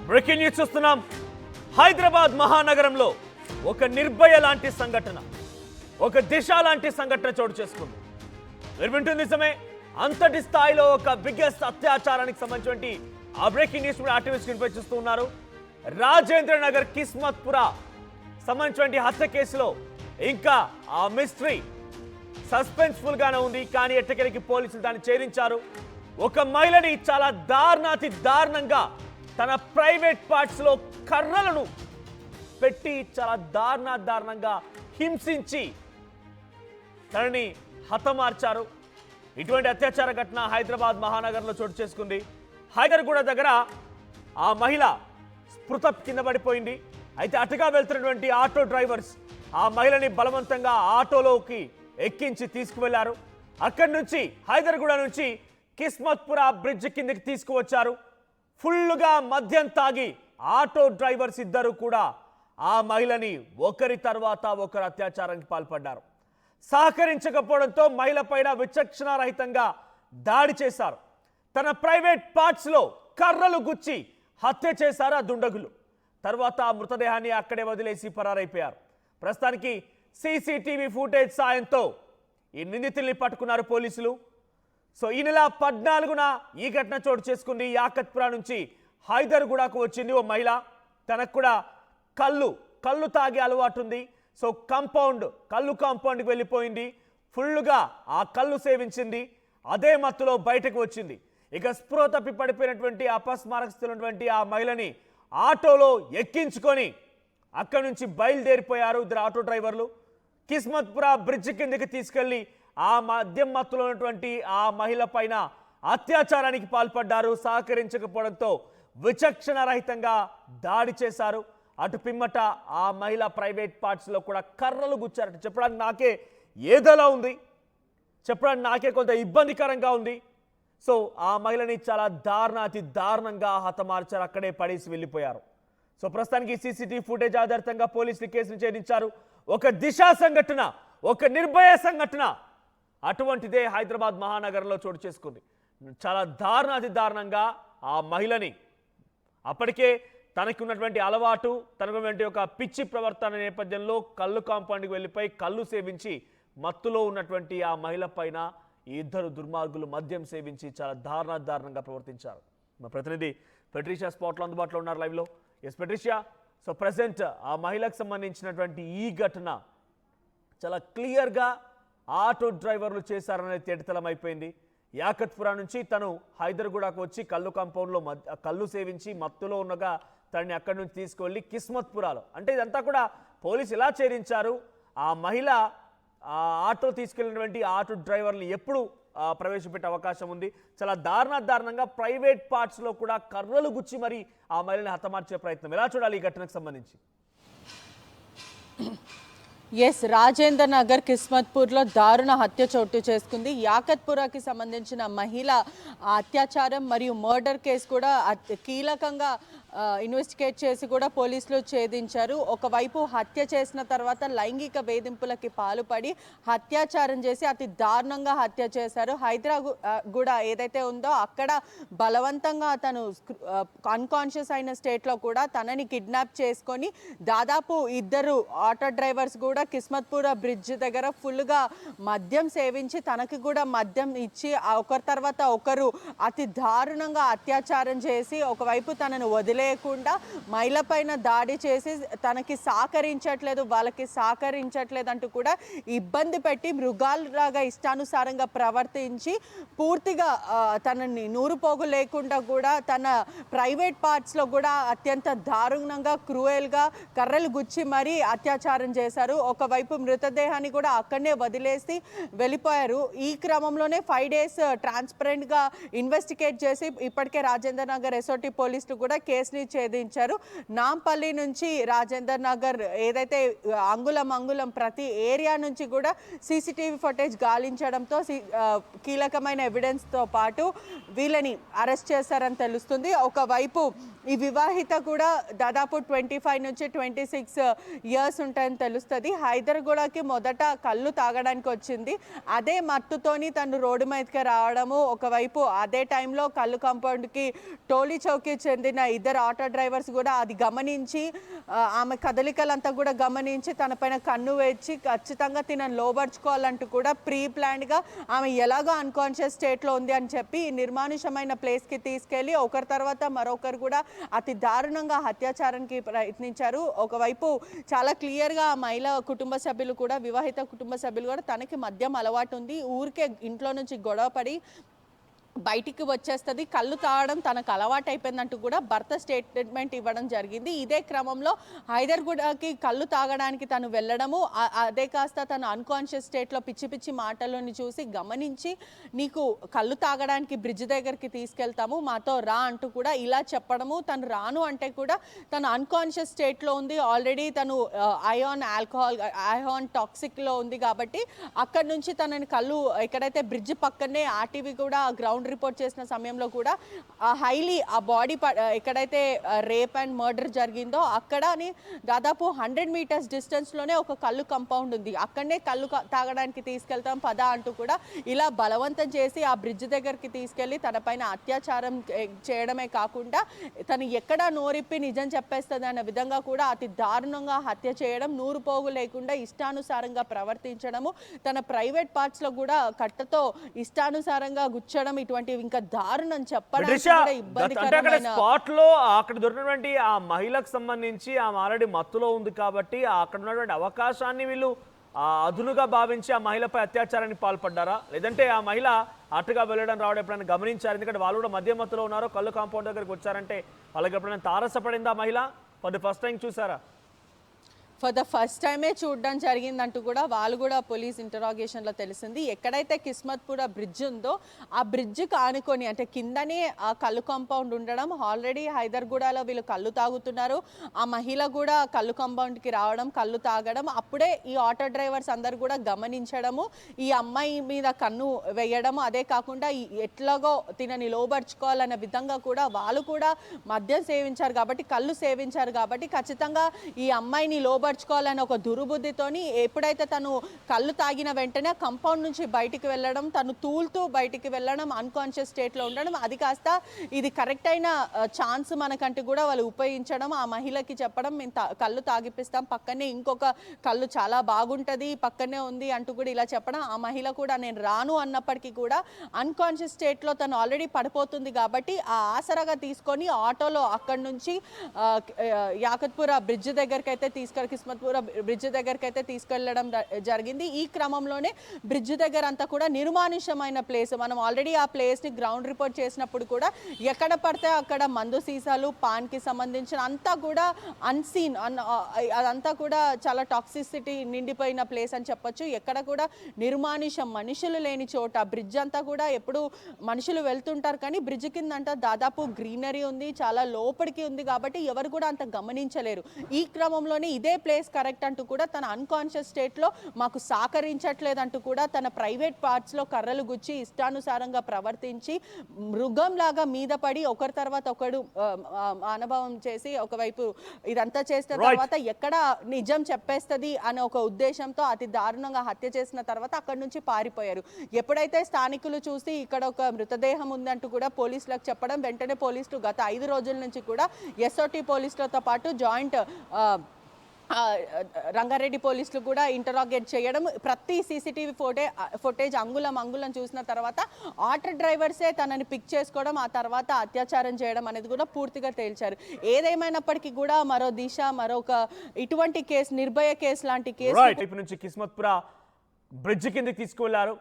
Breaking news చూస్తున్నాం. హైదరాబాద్ మహానగరంలో ఒక నిర్భయ లాంటి సంఘటన, ఒక దిశ లాంటి సంఘటన చోటు చేసుకుంది. మీరు వింటుంది నిజమే. అంతటి స్థాయిలో ఒక బిగ్గెస్ట్ అత్యాచారానికి సంబంధించి ఆ బ్రేకింగ్ న్యూస్ కూడా యాక్టివిస్ట్ చూస్తూ ఉన్నారు. రాజేంద్ర నగర్ కిస్మత్పురా సంబంధించిన హత్య కేసులో ఇంకా ఆ మిస్టరీ సస్పెన్స్ఫుల్ గానే ఉంది. కానీ ఎట్టకేలకి పోలీసులు దాన్ని ఛేదించారు. ఒక మహిళని చాలా దారుణాతి దారుణంగా తన ప్రైవేట్ పార్ట్స్ లో కర్రలను పెట్టి చాలా దారుణంగా హింసించి తనని హతమార్చారు. ఇటువంటి అత్యాచార ఘటన హైదరాబాద్ మహానగరంలో చోటు చేసుకుంది. హైదర్గూడ దగ్గర ఆ మహిళ స్పృహ కింద పడిపోయింది. అయితే అటుగా వెళ్తున్నటువంటి ఆటో డ్రైవర్స్ ఆ మహిళని బలవంతంగా ఆటోలోకి ఎక్కించి తీసుకువెళ్లారు. అక్కడి నుంచి హైదర్గూడ నుంచి కిస్మత్పురా బ్రిడ్జ్ కిందకి తీసుకువచ్చారు. ఫుల్లుగా మద్యం తాగి ఆటో డ్రైవర్స్ ఇద్దరు కూడా ఆ మహిళని ఒకరి తర్వాత ఒకరు అత్యాచారానికి పాల్పడ్డారు. సహకరించకపోవడంతో మహిళ పైన విచక్షణారహితంగా దాడి చేశారు. తన ప్రైవేట్ పార్ట్స్ లో కర్రలు గుచ్చి హత్య చేశారు ఆ దుండగులు. తర్వాత ఆ మృతదేహాన్ని అక్కడే వదిలేసి పరారైపోయారు. ప్రస్తుతానికి సీసీటీవీ ఫుటేజ్ సాయంతో ఈ నిందితుల్ని పట్టుకున్నారు పోలీసులు. సో ఈ నెల 14న ఈ ఘటన చోటు చేసుకుంది. యాకత్పురా నుంచి హైదర్గూడకు వచ్చింది ఓ మహిళ. తనకు కూడా కళ్ళు తాగే అలవాటు ఉంది. సో కళ్ళు కాంపౌండ్కి వెళ్ళిపోయింది. ఫుల్గా ఆ కళ్ళు సేవించింది. అదే మత్తులో బయటకు వచ్చింది. ఇక స్పృహ తప్పి పడిపోయినటువంటి అపస్మారక స్థితిలో ఆ మహిళని ఆటోలో ఎక్కించుకొని అక్కడి నుంచి బయలుదేరిపోయారు ఇద్దరు ఆటో డ్రైవర్లు. కిస్మత్పురా బ్రిడ్జ్ కిందకి తీసుకెళ్లి ఆ మద్యం మత్తులో ఉన్నటువంటి ఆ మహిళ పైన అత్యాచారానికి పాల్పడ్డారు. సహకరించకపోవడంతో విచక్షణరహితంగా దాడి చేశారు. అటు పిమ్మట ఆ మహిళ ప్రైవేట్ పార్ట్స్లో కూడా కర్రలు గుచ్చారట. చెప్పడానికి నాకే ఏదోలా ఉంది, చెప్పడానికి నాకే కొంత ఇబ్బందికరంగా ఉంది. సో ఆ మహిళని చాలా అతి దారుణంగా హతమార్చారు. అక్కడే పడేసి వెళ్ళిపోయారు. సో ప్రస్తుతానికి సీసీటీవీ ఫుటేజ్ ఆధారితంగా పోలీసులు కేసును ఛేదించారు. ఒక దిశ సంఘటన, ఒక నిర్భయ సంఘటన అటువంటిదే హైదరాబాద్ మహానగరంలో చోటు చేసుకుంది. చాలా అతి దారుణంగా ఆ మహిళని అప్పటికే తనకి ఉన్నటువంటి అలవాటు, తనకున్నటువంటి ఒక పిచ్చి ప్రవర్తన నేపథ్యంలో కళ్ళు కాంపౌండ్కి వెళ్ళిపోయి కళ్ళు సేవించి మత్తులో ఉన్నటువంటి ఆ మహిళ పైన ఈ ఇద్దరు దుర్మార్గులు మద్యం సేవించి చాలా దారుణంగా ప్రవర్తించారు. మా ప్రతినిధి పెట్రిషియా స్పాట్లో అందుబాటులో ఉన్నారు లైవ్లో. ఎస్ పెట్రిషియా, సో ప్రజెంట్ ఆ మహిళకు సంబంధించినటువంటి ఈ ఘటన చాలా క్లియర్గా ఆటో డ్రైవర్లు చేశారనేది తేటతలం అయిపోయింది. యాకత్పురా నుంచి తను హైదర్గూడకు వచ్చి కళ్ళు కాంపౌండ్లో కళ్ళు సేవించి మత్తులో ఉండగా తనని అక్కడి నుంచి తీసుకువెళ్ళి కిస్మత్పురాలో, అంటే ఇదంతా కూడా పోలీసు ఎలా చేరించారు, ఆ మహిళ ఆటో తీసుకెళ్ళినటువంటి ఆటో డ్రైవర్ని ఎప్పుడు ప్రవేశపెట్టే అవకాశం ఉంది, చాలా దారుణంగా ప్రైవేట్ పార్ట్స్లో కూడా కర్రలు గుచ్చి మరి ఆ మహిళని హతమార్చే ప్రయత్నం ఎలా చూడాలి ఈ ఘటనకు సంబంధించి? ఎస్, రాజేంద్ర నగర్ కిస్మత్పూర్లో దారుణ హత్య చోటు చేసుకుంది. యాకత్పురాకి సంబంధించిన మహిళ అత్యాచారం మరియు మర్డర్ కేసు కూడా కీలకంగా ఇన్వెస్టిగేట్ చేసి కూడా పోలీసులు ఛేదించారు. ఒకవైపు హత్య చేసిన తర్వాత లైంగిక వేధింపులకి పాల్పడి అత్యాచారం చేసి అతి దారుణంగా హత్య చేశారు. హైదరాబాద్ ఏదైతే ఉందో అక్కడ బలవంతంగా తను అన్కాన్షియస్ అయిన స్టేట్లో కూడా తనని కిడ్నాప్ చేసుకొని దాదాపు ఇద్దరు ఆటో డ్రైవర్స్ కూడా కిస్మత్పురా బ్రిడ్జ్ దగ్గర ఫుల్గా మద్యం సేవించి తనకి కూడా మద్యం ఇచ్చి ఒకరి తర్వాత ఒకరు అతి దారుణంగా అత్యాచారం చేసి ఒకవైపు తనను వదిలేయకుండా మహిళ పైన దాడి చేసి తనకి వాళ్ళకి సహకరించట్లేదు అంటూ కూడా ఇబ్బంది పెట్టి మృగాలుగా ఇష్టానుసారంగా ప్రవర్తించి పూర్తిగా తనని నూరుపోగు లేకుండా కూడా తన ప్రైవేట్ పార్ట్స్లో కూడా అత్యంత దారుణంగా క్రూయల్గా కర్రలు గుచ్చి మరీ అత్యాచారం చేశారు. ఒకవైపు మృతదేహాన్ని కూడా అక్కడనే వదిలేసి వెళ్ళిపోయారు. ఈ క్రమంలోనే 5 days ట్రాన్స్పరెంట్గా ఇన్వెస్టిగేట్ చేసి ఇప్పటికే రాజేంద్ర నగర్ ఎస్ఓటీ పోలీసులు కూడా కేసుని ఛేదించారు. నాంపల్లి నుంచి రాజేంద్ర నగర్ ఏదైతే అంగుళం ప్రతి ఏరియా నుంచి కూడా సీసీటీవీ ఫుటేజ్ గాలించడంతో కీలకమైన ఎవిడెన్స్తో పాటు వీళ్ళని అరెస్ట్ చేశారని తెలుస్తుంది. ఒకవైపు ఈ వివాహిత కూడా దాదాపు 25 నుంచి 26 years ఉంటాయని తెలుస్తుంది. హైదర్గూడకి మొదట కళ్ళు తాగడానికి వచ్చింది. అదే మత్తుతోని తను రోడ్డు మీదకి రావడము, ఒకవైపు అదే టైంలో కళ్ళు కాంపౌండ్కి టోలీ చౌకీ చెందిన ఇద్దరు ఇద్దరు ఆటో డ్రైవర్స్ కూడా అది గమనించి ఆమె కదలికలంతా కూడా గమనించి తన పైన కన్ను వేచి ఖచ్చితంగా తినని లోబర్చుకోవాలంటూ కూడా ప్రీ ప్లాన్డ్గా ఆమె ఎలాగో అన్కాన్షియస్ స్టేట్లో ఉంది అని చెప్పి నిర్మానుషమైన ప్లేస్కి తీసుకెళ్ళి ఒకరి తర్వాత మరొకరు కూడా అతి దారుణంగా అత్యాచారానికి ప్రయత్నించారు. ఒకవైపు చాలా క్లియర్గా ఆ మహిళ కుటుంబ సభ్యులు కూడా, వివాహిత కుటుంబ సభ్యులు కూడా తనకి మద్యం అలవాటు ఉంది, ఊరికే ఇంట్లో నుంచి గొడవపడి బయటికి వచ్చేస్తుంది, కళ్ళు తాగడం తనకు అలవాటు అయిపోయిందంటూ కూడా భర్త స్టేట్మెంట్ ఇవ్వడం జరిగింది. ఇదే క్రమంలో హైదర్గూడకి కళ్ళు తాగడానికి తను వెళ్ళడము, అదే కాస్త తను అన్కాన్షియస్ స్టేట్లో పిచ్చి పిచ్చి మాటలను చూసి గమనించి నీకు కళ్ళు తాగడానికి బ్రిడ్జ్ దగ్గరికి తీసుకెళ్తాము మాతో రా అంటూ కూడా ఇలా చెప్పడము. తను రాను అంటే కూడా తను అన్కాన్షియస్ స్టేట్లో ఉంది, ఆల్రెడీ తను ఐహాన్ టాక్సిక్లో ఉంది కాబట్టి అక్కడి నుంచి తనని కళ్ళు ఎక్కడైతే బ్రిడ్జ్ పక్కనే ఆర్టీవీ కూడా గ్రౌండ్ రిపోర్ట్ చేసిన సమయంలో కూడా హైలీ ఆ బాడీ ఎక్కడైతే రేప్ అండ్ మర్డర్ జరిగిందో అక్కడని దాదాపు 100 మీటర్స్ డిస్టెన్స్లోనే ఒక కళ్ళు కంపౌండ్ ఉంది, అక్కడనే కళ్ళు తాగడానికి తీసుకెళ్తాం పదా అంటూ కూడా ఇలా బలవంతం చేసి ఆ బ్రిడ్జ్ దగ్గరికి తీసుకెళ్ళి తన పైన అత్యాచారం చేయడమే కాకుండా తను ఎక్కడ నోరిప్పి నిజం చెప్పేస్తుంది అనే విధంగా కూడా అతి దారుణంగా హత్య చేయడం, నూరు పోగు లేకుండా ఇష్టానుసారంగా ప్రవర్తించడము, తన ప్రైవేట్ పార్ట్స్లో కూడా కట్టతో ఇష్టానుసారంగా గుచ్చడం, ఇటువంటి ఇంకా దారుణం చెప్పడానికి కూడా ఇబ్బందికరమైన స్పాట్ లో అక్కడ దొరికినటువంటి ఆ మహిళకు సంబంధించి ఆమె ఆల్రెడీ మత్తులో ఉంది కాబట్టి అక్కడ ఉన్నటువంటి అవకాశాన్ని వీళ్ళు అదునుగా భావించి ఆ మహిళపై అత్యాచారానికి పాల్పడ్డారా, లేదంటే ఆ మహిళ అటుగా వెళ్ళడం రావడం ఎప్పుడైనా గమనించారు? ఎందుకంటే వాళ్ళు కూడా మధ్య మత్తులో ఉన్నారు, కళ్ళు కాంపౌండ్ దగ్గరికి వచ్చారంటే వాళ్ళకి ఎప్పుడైనా తారసపడిందా మహిళ? ఫర్ ది ఫస్ట్ టైం చూసారా? ఫర్ ద ఫస్ట్ టైమే చూడడం జరిగిందంటూ కూడా వాళ్ళు కూడా పోలీస్ ఇంటరాగేషన్లో తెలిసింది. ఎక్కడైతే కిస్మత్పుర బ్రిడ్జ్ ఉందో ఆ బ్రిడ్జ్కి ఆనుకొని అంటే కిందనే ఆ కళ్ళు కాంపౌండ్ ఉండడం, ఆల్రెడీ హైదర్గూడలో వీళ్ళు కళ్ళు తాగుతున్నారు, ఆ మహిళ కూడా కళ్ళు కాంపౌండ్కి రావడం, కళ్ళు తాగడం, అప్పుడే ఈ ఆటో డ్రైవర్స్ అందరు కూడా గమనించడము, ఈ అమ్మాయి మీద కన్ను వేయడము, అదే కాకుండా ఎట్లాగో తినని లోబర్చుకోవాలన్న విధంగా కూడా వాళ్ళు కూడా మద్యం సేవించారు కాబట్టి, కళ్ళు సేవించారు కాబట్టి ఖచ్చితంగా ఈ అమ్మాయిని లోబర్చుకోవాలని ఒక దురుబుద్ధితోని ఎప్పుడైతే తను కళ్ళు తాగిన వెంటనే కంపౌండ్ నుంచి బయటికి వెళ్ళడం, తను తూలుతూ బయటికి వెళ్ళడం, అన్కాన్షియస్ స్టేట్లో ఉండడం, అది కాస్త ఇది కరెక్ట్ అయిన ఛాన్స్ మనకంటే కూడా వాళ్ళు ఉపయోగించడం, ఆ మహిళకి చెప్పడం మేము కళ్ళు తాగిపిస్తాం, పక్కనే ఇంకొక కళ్ళు చాలా బాగుంటుంది పక్కనే ఉంది అంటూ కూడా ఇలా చెప్పడం, ఆ మహిళ కూడా నేను రాను అన్నప్పటికీ కూడా అన్కాన్షియస్ స్టేట్లో తను ఆల్రెడీ పడిపోతుంది కాబట్టి ఆ ఆసరాగా తీసుకొని ఆటోలో అక్కడి నుంచి యాకత్పుర బ్రిడ్జ్ దగ్గరికి అయితే కిస్మత్పుర బ్రిడ్జ్ దగ్గరికి అయితే తీసుకెళ్లడం జరిగింది. ఈ క్రమంలోనే బ్రిడ్జ్ దగ్గర అంతా కూడా నిర్మానుష్యమైన ప్లేస్, మనం ఆల్రెడీ ఆ ప్లేస్ని గ్రౌండ్ రిపోర్ట్ చేసినప్పుడు కూడా ఎక్కడ పడితే అక్కడ మందు సీసాలు, పాన్కి సంబంధించిన అంతా కూడా అన్సీన్ అదంతా కూడా చాలా టాక్సిసిటీ నిండిపోయిన ప్లేస్ అని చెప్పొచ్చు. ఎక్కడ కూడా నిర్మానుష్యం, మనుషులు లేని చోట, బ్రిడ్జ్ అంతా కూడా ఎప్పుడు మనుషులు వెళ్తుంటారు కానీ బ్రిడ్జ్ కింద అంతా దాదాపు గ్రీనరీ ఉంది, చాలా లోపలికి ఉంది కాబట్టి ఎవరు కూడా అంత గమనించలేరు. ఈ క్రమంలోనే ఇదే ప్లేస్ కరెక్ట్ అంటూ కూడా తన అన్కాన్షియస్ స్టేట్లో మాకు సహకరించట్లేదంటూ కూడా తన ప్రైవేట్ పార్ట్స్లో కర్రలు గుచ్చి ఇష్టానుసారంగా ప్రవర్తించి మృగంలాగా మీద పడి ఒకరి తర్వాత ఒకడు అనుభవం చేసి ఒకవైపు ఇదంతా చేసిన తర్వాత ఎక్కడ నిజం చెప్పేస్తుంది అనే ఒక ఉద్దేశంతో అతి దారుణంగా హత్య చేసిన తర్వాత అక్కడి నుంచి పారిపోయారు. ఎప్పుడైతే స్థానికులు చూసి ఇక్కడ ఒక మృతదేహం ఉందంటూ కూడా పోలీసులకు చెప్పడం, వెంటనే పోలీసులు గత 5 రోజుల నుంచి కూడా ఎస్ఓటీ పోలీసులతో పాటు జాయింట్ రంగారెడ్డి పోలీసులు కూడా ఇంటరాగేట్ చేయడం, ప్రతి సీసీటీవీ ఫుటేజ్ అంగుళం చూసిన తర్వాత ఆటో డ్రైవర్సే తనని పిక్ చేసుకోవడం, ఆ తర్వాత అత్యాచారం చేయడం అనేది కూడా పూర్తిగా తేల్చారు. ఏదేమైనప్పటికీ కూడా మరో దిశ, మరొక ఇటువంటి కేసు, నిర్భయ కేసు లాంటి కేసు వైపు నుంచి కిస్మత్పుర బ్రిడ్జ్ కిందకి తీసుకువెళ్లారు,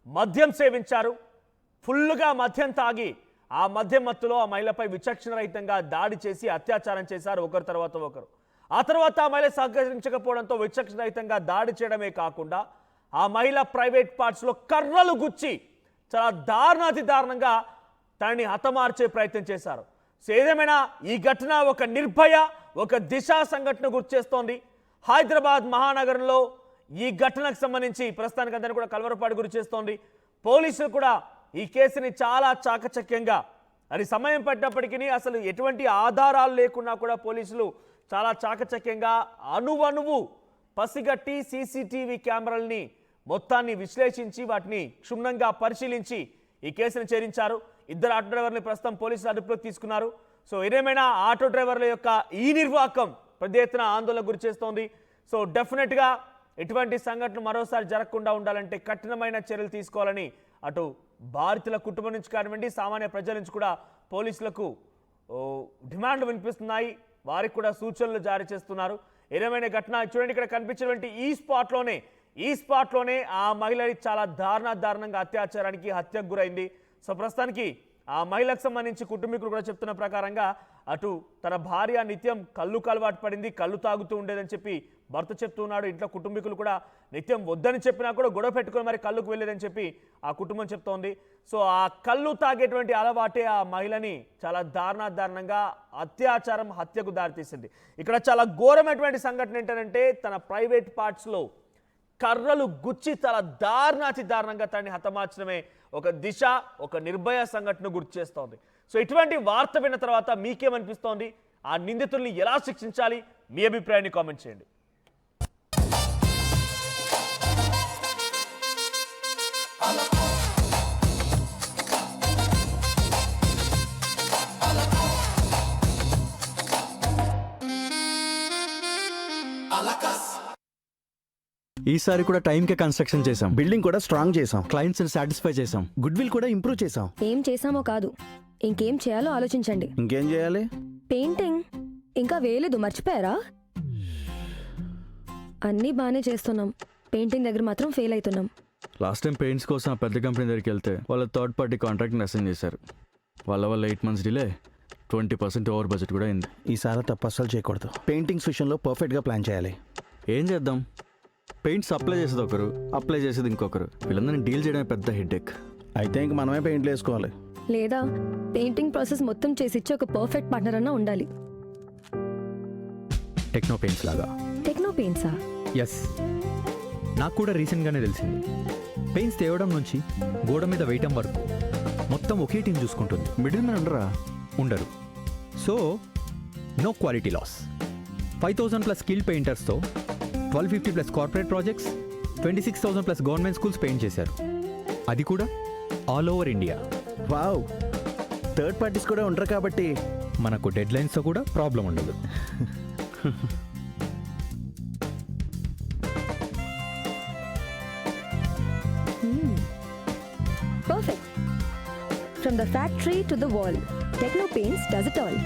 మద్యం సేవించారు, ఫుల్గా మద్యం తాగి ఆ మద్యం మత్తులో ఆ మహిళపై విచక్షణ రహితంగా దాడి చేసి అత్యాచారం చేశారు ఒకరి తర్వాత ఒకరు. ఆ తర్వాత ఆ మహిళ సహకరించకపోవడంతో విచక్షణరహితంగా దాడి చేయడమే కాకుండా ఆ మహిళ ప్రైవేట్ పార్ట్స్లో కర్రలు గుచ్చి చాలా దారుణాతి దారుణంగా తనని హతమార్చే ప్రయత్నం చేశారు. సో ఏదేమైనా ఈ ఘటన ఒక నిర్భయ, ఒక దిశ సంఘటన గుర్తు చేస్తోంది. హైదరాబాద్ మహానగరంలో ఈ ఘటనకు సంబంధించి ప్రస్తుతానికి అందరినీ కూడా కలవరపాటు గురి చేస్తోంది. పోలీసులు కూడా ఈ కేసుని చాలా చాకచక్యంగా, అది సమయం పట్టినప్పటికీ అసలు ఎటువంటి ఆధారాలు లేకున్నా కూడా పోలీసులు చాలా చాకచక్యంగా అణువణువు పసిగట్టి సీసీటీవీ కెమెరాలని మొత్తాన్ని విశ్లేషించి వాటిని క్షుణ్ణంగా పరిశీలించి ఈ కేసును చేరించారు. ఇద్దరు ఆటో డ్రైవర్ని ప్రస్తుతం పోలీసులు అదుపులోకి తీసుకున్నారు. సో ఏదేమైనా ఆటో డ్రైవర్ల యొక్క ఈ నిర్వాకం పెద్ద ఎత్తున ఆందోళన గురి చేస్తోంది. సో డెఫినెట్గా ఎటువంటి సంఘటనలు మరోసారి జరగకుండా ఉండాలంటే కఠినమైన చర్యలు తీసుకోవాలని అటు బాధితుల కుటుంబం నుంచి కానివ్వండి, సామాన్య ప్రజల నుంచి కూడా పోలీసులకు డిమాండ్లు వినిపిస్తున్నాయి. వారికి కూడా సూచనలు జారీ చేస్తున్నారు. ఏదేమైనా ఘటన చూడండి, ఇక్కడ కనిపించినటువంటి ఈ స్పాట్లోనే ఆ మహిళ చాలా దారుణంగా అత్యాచారానికి హత్యకు గురైంది. సో ప్రస్తుతానికి ఆ మహిళకు సంబంధించి కుటుంబీకులు కూడా చెప్తున్న ప్రకారంగా అటు తన భార్య నిత్యం కళ్ళుకు అలవాటు పడింది, కళ్ళు తాగుతూ ఉండేదని చెప్పి భర్త చెప్తున్నాడు. ఇంట్లో కుటుంబీకులు కూడా నిత్యం వద్దని చెప్పినా కూడా గొడవ పెట్టుకొని మరి కళ్ళుకు వెళ్ళేదని చెప్పి ఆ కుటుంబం చెప్తోంది. సో ఆ కళ్ళు తాగేటువంటి అలవాటే ఆ మహిళని చాలా దారుణంగా అత్యాచారం హత్యకు దారితీసింది. ఇక్కడ చాలా ఘోరమైనటువంటి సంఘటన ఏంటంటే తన ప్రైవేట్ పార్ట్స్లో కర్రలు గుచ్చి చాలా దారుణంగా తనని హతమార్చడమే ఒక దిశ, ఒక నిర్భయ సంఘటన గుర్తు చేస్తోంది. సో ఇటువంటి వార్త విన్న తర్వాత మీకేమనిపిస్తోంది? ఆ నిందితుల్ని ఎలా శిక్షించాలి? మీ అభిప్రాయాన్ని కామెంట్ చేయండి. ఈసారి కూడా టైంకే కన్స్ట్రక్షన్ చేసాం, బిల్డింగ్ కూడా స్ట్రాంగ్ చేసాం, క్లయింట్స్ సాటిస్ఫై చేసాం. గుడ్ విల్ కూడా ఇంప్రూవ్ చేసాం. ఏం చేసామో కాదు, ఇంకేం చేయాలో ఆలోచించండి. ఇంకేం చేయాలి? పెయింటింగ్ ఇంకా వేయలేదు, మర్చిపోయారా? అన్నీ బాగానే చేస్తున్నాం, పెయింటింగ్ దగ్గర మాత్రం ఫెయిల్ అవుతున్నాం. లాస్ట్ టైం పెయింట్స్ కోసం ఆ పెద్ద కంపెనీ దగ్గరికి వెళ్తే వాళ్ళ థర్డ్ పార్టీ కాంట్రాక్ట్ని అసైన్ చేశారు. వాళ్ళ 8 months డిలే, 20% ఓవర్ బడ్జెట్ కూడా అయింది. ఈసారి తప్పు అస్సలు చేయకూడదు. పెయింటింగ్స్ విషయంలో పర్ఫెక్ట్గా ప్లాన్ చేయాలి. ఏం చేద్దాం? పెయింట్స్ అప్లై చేసేది ఒకరు, అప్లై చేసేది ఇంకొకరు. వీళ్ళందరినీ డీల్ చేయడమే పెద్ద హెడ్ఏక్. అయితే ఇంక మనమే పెయింట్లు వేసుకోవాలి. లేదా పెయింటింగ్ ప్రాసెస్ మొత్తం చేసిచ్చి ఒక పర్ఫెక్ట్ పార్ట్నర్ అన్నా ఉండాలి. టెక్నో పెయింట్స్ లాగా. టెక్నో పెయింట్సా? ఎస్, నాకు కూడా రీసెంట్గానే తెలిసింది. పెయింట్స్ తేవడం నుంచి గోడ మీద వేయటం వరకు మొత్తం ఒకే టీం చూసుకుంటుంది. మిడిల్ మ్యాన్ ఉండరు. So no quality loss. 5,000+ skill పెయింటర్స్తో 1,250+ corporate projects, 26,000+ government schools paint చేశారు. అది కూడా all over India. Wow, third parties కూడా ఉండరు కాబట్టి మనకు డెడ్ లైన్స్తో కూడా ప్రాబ్లం ఉండదు. Perfect. From the factory to the wall, Techno Paints does it all.